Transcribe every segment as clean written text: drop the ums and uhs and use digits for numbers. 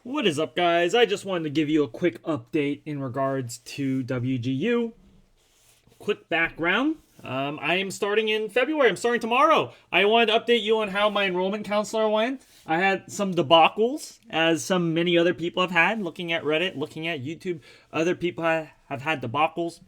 What is up, guys? I just wanted to give you a quick update in regards to WGU. Quick background. I am starting in February. I'm starting tomorrow. I wanted to update you on how my enrollment counselor went. I had some debacles, as many other people have had, looking at Reddit, looking at YouTube. Other people have had debacles.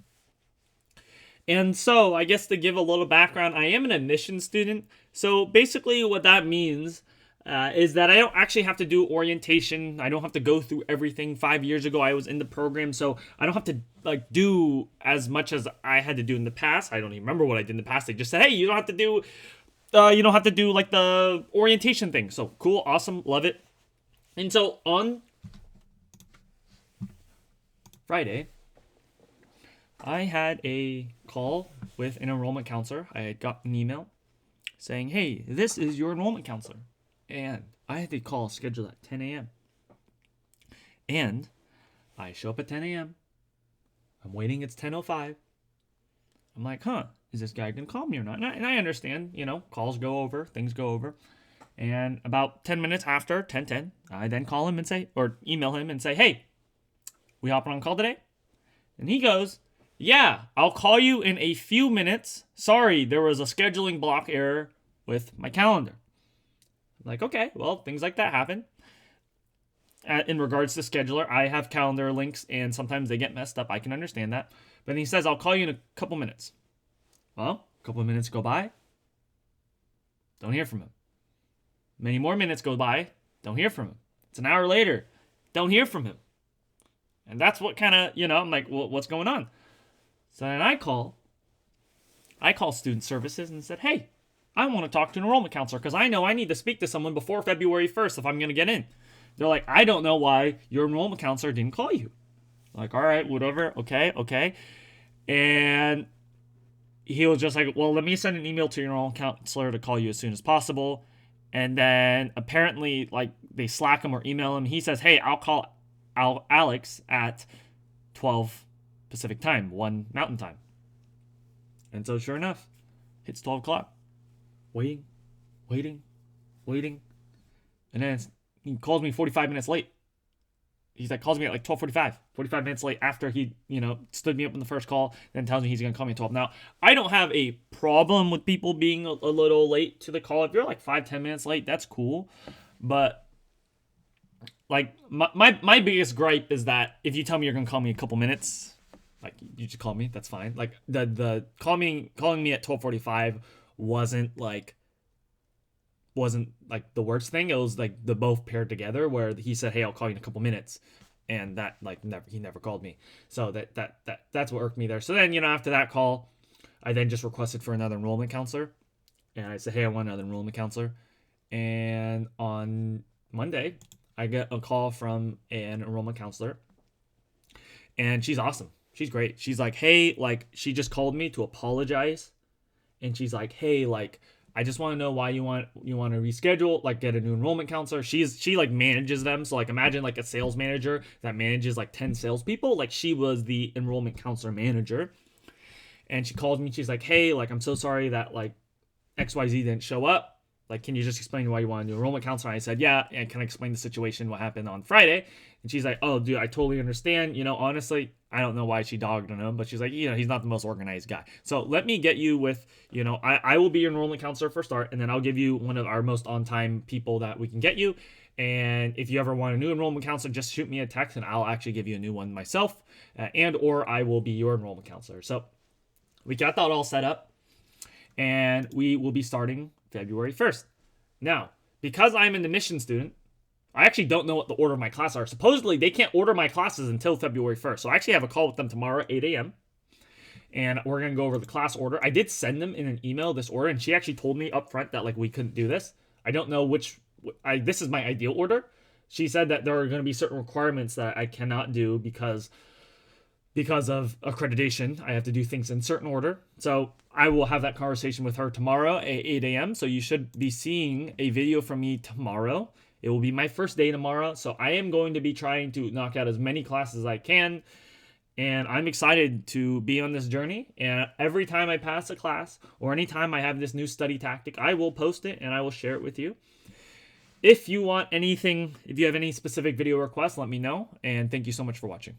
And so, I guess to give a little background, I am an admissions student. So, basically, what that means is that I don't actually have to do orientation. I don't have to go through everything. 5 years ago, I was in the program, so I don't have to do as much as I had to do in the past. I don't even remember what I did in the past. They just said, "Hey, you don't have to do, like the orientation thing." So cool, awesome, love it. And so on Friday, I had a call with an enrollment counselor. I had got an email saying, "Hey, this is your enrollment counselor." And I had the call scheduled at 10 a.m. And I show up at 10 a.m. I'm waiting, it's 10:05. I'm like, is this guy going to call me or not? And I understand, calls go over, things go over. And about 10 minutes after, 10:10, I then call him and say, or email him and say, "Hey, we hopping on call today?" And he goes, "Yeah, I'll call you in a few minutes. Sorry, there was a scheduling block error with my calendar." I'm like, okay, well, things like that happen. In regards to scheduler, I have calendar links and sometimes they get messed up. I can understand that. But he says, "I'll call you in a couple minutes." Well, a couple of minutes go by. Don't hear from him. Many more minutes go by. Don't hear from him. It's an hour later. Don't hear from him. And that's what kind of, I'm like, well, what's going on? So then I call student services and said, "Hey, I want to talk to an enrollment counselor because I know I need to speak to someone before February 1st if I'm going to get in." They're like, "I don't know why your enrollment counselor didn't call you." I'm like, all right, whatever. Okay. And he was just like, "Well, let me send an email to your enrollment counselor to call you as soon as possible." And then apparently, they Slack him or email him. He says, "Hey, I'll call Alex at 12 Pacific time, 1 Mountain time." And so sure enough, hits 12 o'clock. Waiting. And then he calls me 45 minutes late. He's like, calls me at 12:45, 45 minutes late after he, stood me up in the first call, then tells me he's going to call me at 12. Now, I don't have a problem with people being a little late to the call. If you're 5-10 minutes late, that's cool. But my biggest gripe is that if you tell me you're going to call me a couple minutes, you just call me, that's fine. The calling me at 12:45 wasn't the worst thing. It was the both paired together where he said, "Hey, I'll call you in a couple minutes," and that he never called me. So that's what irked me there. So then after that call, I then just requested for another enrollment counselor, and I said, "Hey, I want another enrollment counselor." And on Monday, I get a call from an enrollment counselor, and she's awesome. She's great. She's like, "Hey," she just called me to apologize, and she's like, "Hey, I just want to know why you want to reschedule, get a new enrollment counselor." She manages them. So imagine a sales manager that manages 10 salespeople. She was the enrollment counselor manager. And she called me. She's like, "Hey, I'm so sorry that XYZ didn't show up. Can you just explain why you want a new enrollment counselor?" I said, "Yeah, and can I explain the situation, what happened on Friday?" And she's like, "Oh, dude, I totally understand. Honestly, I don't know why she dogged on him, but she's like, he's not the most organized guy. So let me get you with, I will be your enrollment counselor for start, and then I'll give you one of our most on-time people that we can get you. And if you ever want a new enrollment counselor, just shoot me a text, and I'll actually give you a new one myself, or I will be your enrollment counselor." So we got that all set up, and we will be starting February 1st. Now, because I'm an admission student, I actually don't know what the order of my classes are. Supposedly, they can't order my classes until February 1st. So I actually have a call with them tomorrow, 8 a.m. And we're going to go over the class order. I did send them in an email this order, and she actually told me up front that we couldn't do this. I don't know this is my ideal order. She said that there are going to be certain requirements that I cannot do because of accreditation. I have to do things in certain order. So I will have that conversation with her tomorrow at 8 a.m. So you should be seeing a video from me tomorrow. It will be my first day tomorrow, so I am going to be trying to knock out as many classes as I can, and I'm excited to be on this journey. And every time I pass a class, or anytime I have this new study tactic, I will post it and I will share it with you. if you want anything, if you have any specific video requests, let me know. And thank you so much for watching.